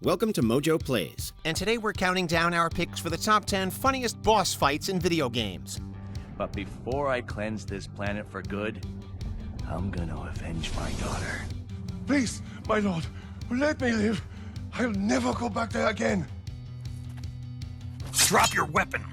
Welcome to MojoPlays. And today we're counting down our picks for the top 10 funniest boss fights in video games. But before I cleanse this planet for good, I'm gonna avenge my daughter. Please, my lord, let me live. I'll never go back there again. Drop your weapon.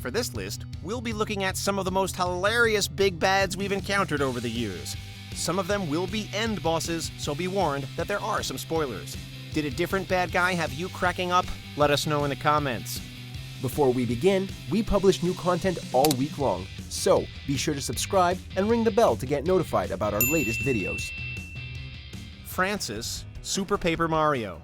For this list, we'll be looking at some of the most hilarious big bads we've encountered over the years. Some of them will be end bosses, so be warned that there are some spoilers. Did a different bad guy have you cracking up? Let us know in the comments. Before we begin, we publish new content all week long, so be sure to subscribe and ring the bell to get notified about our latest videos. Francis, Super Paper Mario.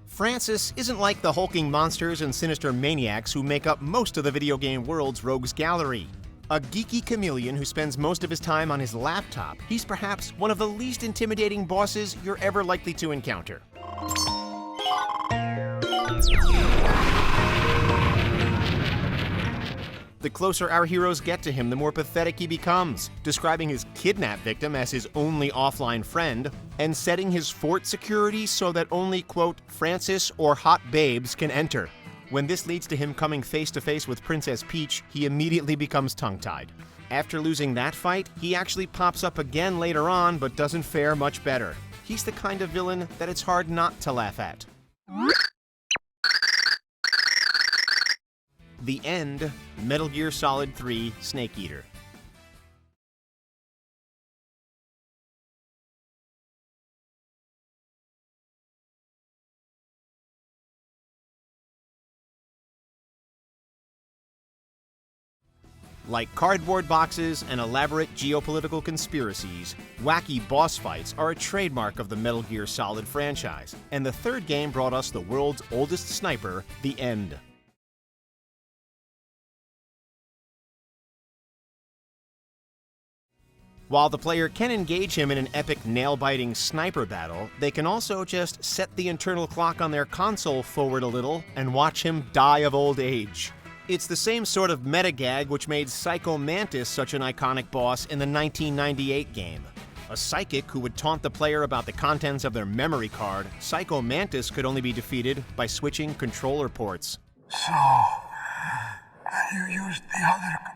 Francis isn't like the hulking monsters and sinister maniacs who make up most of the video game world's rogues gallery. A geeky chameleon who spends most of his time on his laptop, he's perhaps one of the least intimidating bosses you're ever likely to encounter. The closer our heroes get to him, the more pathetic he becomes, describing his kidnap victim as his only offline friend, and setting his fort security so that only, quote, Francis or hot babes can enter. When this leads to him coming face to face with Princess Peach, he immediately becomes tongue-tied. After losing that fight, he actually pops up again later on, but doesn't fare much better. He's the kind of villain that it's hard not to laugh at. The End, Metal Gear Solid 3 Snake Eater. Like cardboard boxes and elaborate geopolitical conspiracies, wacky boss fights are a trademark of the Metal Gear Solid franchise, and the third game brought us the world's oldest sniper, The End. While the player can engage him in an epic nail-biting sniper battle, they can also just set the internal clock on their console forward a little and watch him die of old age. It's the same sort of meta-gag which made Psycho Mantis such an iconic boss in the 1998 game. A psychic who would taunt the player about the contents of their memory card, Psycho Mantis could only be defeated by switching controller ports. So, you used the other controller.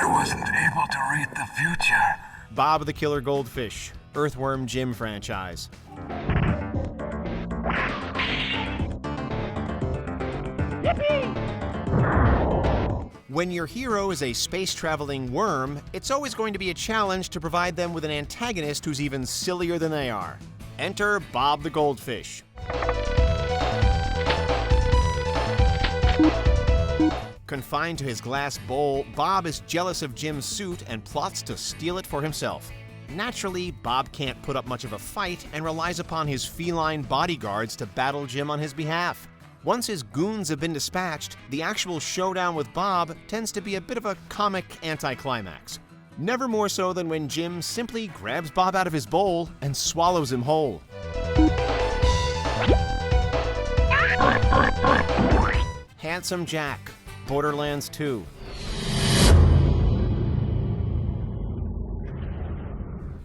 I wasn't able to read the future. Bob the Killer Goldfish, Earthworm Jim franchise. When your hero is a space-traveling worm, it's always going to be a challenge to provide them with an antagonist who's even sillier than they are. Enter Bob the Goldfish. Confined to his glass bowl, Bob is jealous of Jim's suit and plots to steal it for himself. Naturally, Bob can't put up much of a fight and relies upon his feline bodyguards to battle Jim on his behalf. Once his goons have been dispatched, the actual showdown with Bob tends to be a bit of a comic anticlimax. Never more so than when Jim simply grabs Bob out of his bowl and swallows him whole. Handsome Jack, Borderlands 2.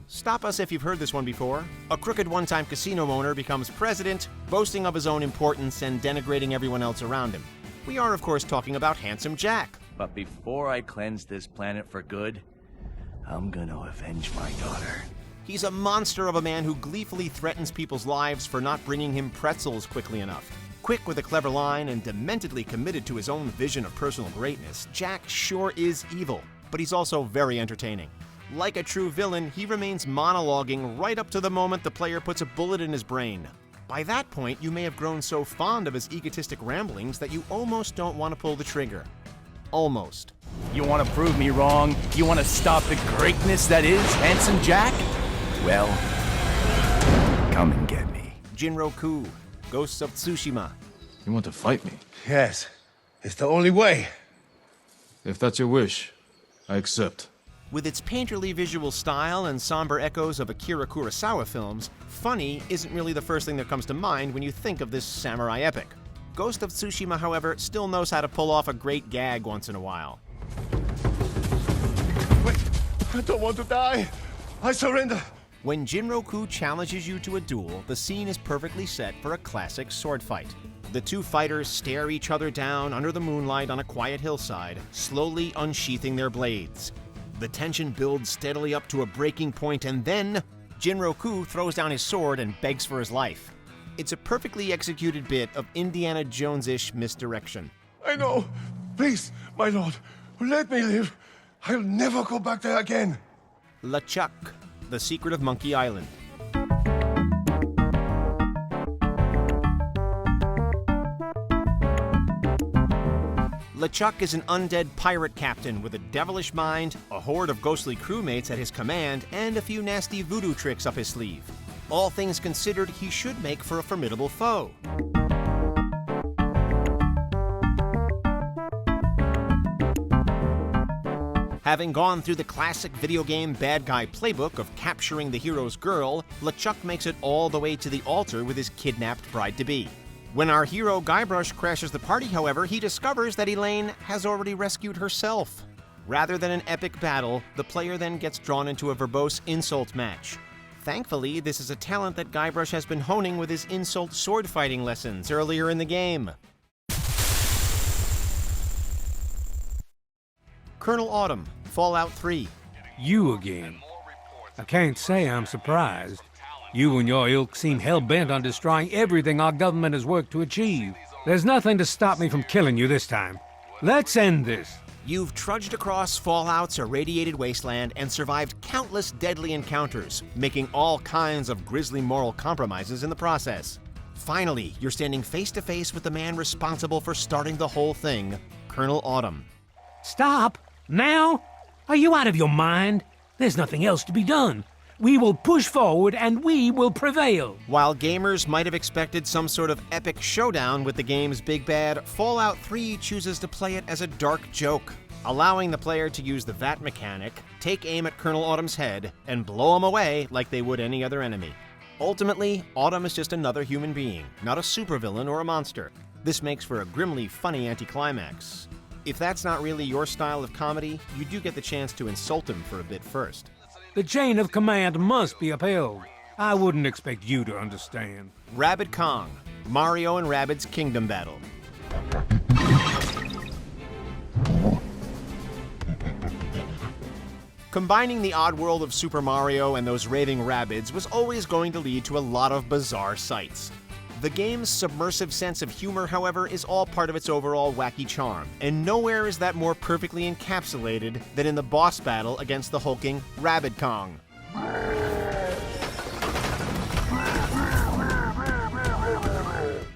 Stop us if you've heard this one before. A crooked one-time casino owner becomes president, boasting of his own importance and denigrating everyone else around him. We are, of course, talking about Handsome Jack. But before I cleanse this planet for good, I'm gonna avenge my daughter. He's a monster of a man who gleefully threatens people's lives for not bringing him pretzels quickly enough. Quick with a clever line and dementedly committed to his own vision of personal greatness, Jack sure is evil, but he's also very entertaining. Like a true villain, he remains monologuing right up to the moment the player puts a bullet in his brain. By that point, you may have grown so fond of his egotistic ramblings that you almost don't want to pull the trigger. Almost. You want to prove me wrong? You want to stop the greatness that is Handsome Jack? Well, come and get me. Jinroku, Ghosts of Tsushima. You want to fight me? Yes, it's the only way. If that's your wish, I accept. With its painterly visual style and somber echoes of Akira Kurosawa films, funny isn't really the first thing that comes to mind when you think of this samurai epic. Ghost of Tsushima, however, still knows how to pull off a great gag once in a while. Wait, I don't want to die. I surrender. When Jinroku challenges you to a duel, the scene is perfectly set for a classic sword fight. The two fighters stare each other down under the moonlight on a quiet hillside, slowly unsheathing their blades. The tension builds steadily up to a breaking point, and then Jinroku throws down his sword and begs for his life. It's a perfectly executed bit of Indiana Jones-ish misdirection. I know. Please, my lord, let me live. I'll never go back there again. LeChuck, The Secret of Monkey Island. LeChuck is an undead pirate captain with a devilish mind, a horde of ghostly crewmates at his command, and a few nasty voodoo tricks up his sleeve. All things considered, he should make for a formidable foe. Having gone through the classic video game bad guy playbook of capturing the hero's girl, LeChuck makes it all the way to the altar with his kidnapped bride-to-be. When our hero Guybrush crashes the party, however, he discovers that Elaine has already rescued herself. Rather than an epic battle, the player then gets drawn into a verbose insult match. Thankfully, this is a talent that Guybrush has been honing with his insult sword fighting lessons earlier in the game. Colonel Autumn, Fallout 3. You again. I can't say I'm surprised. You and your ilk seem hell-bent on destroying everything our government has worked to achieve. There's nothing to stop me from killing you this time. Let's end this. You've trudged across Fallout's irradiated wasteland and survived countless deadly encounters, making all kinds of grisly moral compromises in the process. Finally, you're standing face to face with the man responsible for starting the whole thing, Colonel Autumn. Stop? Now? Are you out of your mind? There's nothing else to be done. We will push forward and we will prevail. While gamers might have expected some sort of epic showdown with the game's big bad, Fallout 3 chooses to play it as a dark joke, allowing the player to use the VAT mechanic, take aim at Colonel Autumn's head, and blow him away like they would any other enemy. Ultimately, Autumn is just another human being, not a supervillain or a monster. This makes for a grimly funny anticlimax. If that's not really your style of comedy, you do get the chance to insult him for a bit first. The chain of command must be upheld. I wouldn't expect you to understand. Rabbid Kong, Mario and Rabbids Kingdom Battle. Combining the odd world of Super Mario and those raving Rabbids was always going to lead to a lot of bizarre sights. The game's submersive sense of humor, however, is all part of its overall wacky charm, and nowhere is that more perfectly encapsulated than in the boss battle against the hulking Rabbid Kong.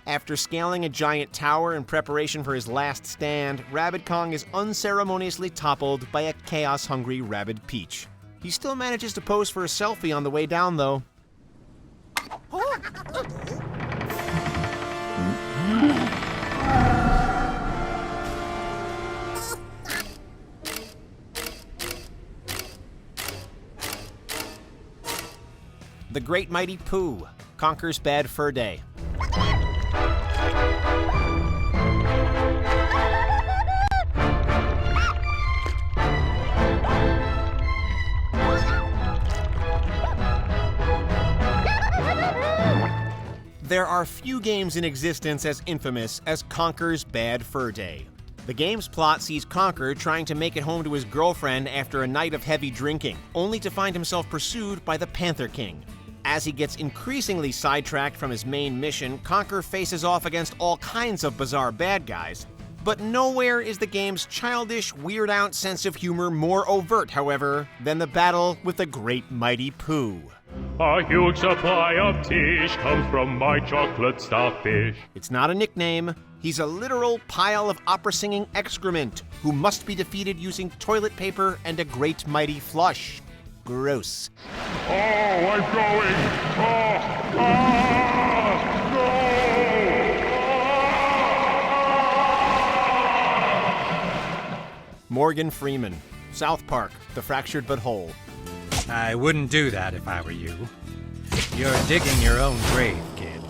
After scaling a giant tower in preparation for his last stand, Rabbid Kong is unceremoniously toppled by a chaos-hungry Rabbid Peach. He still manages to pose for a selfie on the way down, though. The Great Mighty Poo, Conker's Bad Fur Day. There are few games in existence as infamous as Conker's Bad Fur Day. The game's plot sees Conker trying to make it home to his girlfriend after a night of heavy drinking, only to find himself pursued by the Panther King. As he gets increasingly sidetracked from his main mission, Conker faces off against all kinds of bizarre bad guys. But nowhere is the game's childish, weird-out sense of humor more overt, however, than the battle with the Great Mighty Poo. A huge supply of tish comes from my chocolate starfish. It's not a nickname. He's a literal pile of opera-singing excrement who must be defeated using toilet paper and a great mighty flush. Gross. Oh, I'm going! No! Morgan Freeman, South Park, The Fractured But Whole. I wouldn't do that if I were you. You're digging your own grave, kid.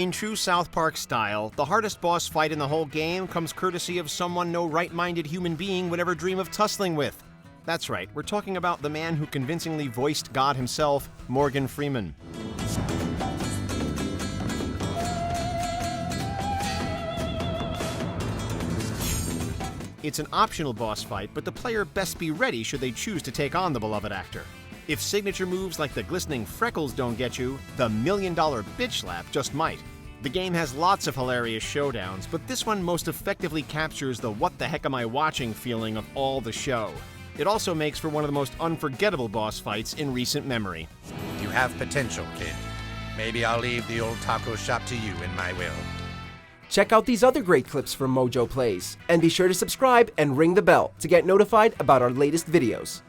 In true South Park style, the hardest boss fight in the whole game comes courtesy of someone no right-minded human being would ever dream of tussling with. That's right, we're talking about the man who convincingly voiced God himself, Morgan Freeman. It's an optional boss fight, but the player best be ready should they choose to take on the beloved actor. If signature moves like the glistening freckles don't get you, the $1 million bitch slap just might. The game has lots of hilarious showdowns, but this one most effectively captures the what the heck am I watching feeling of all the show. It also makes for one of the most unforgettable boss fights in recent memory. You have potential, kid. Maybe I'll leave the old taco shop to you in my will. Check out these other great clips from MojoPlays, and be sure to subscribe and ring the bell to get notified about our latest videos.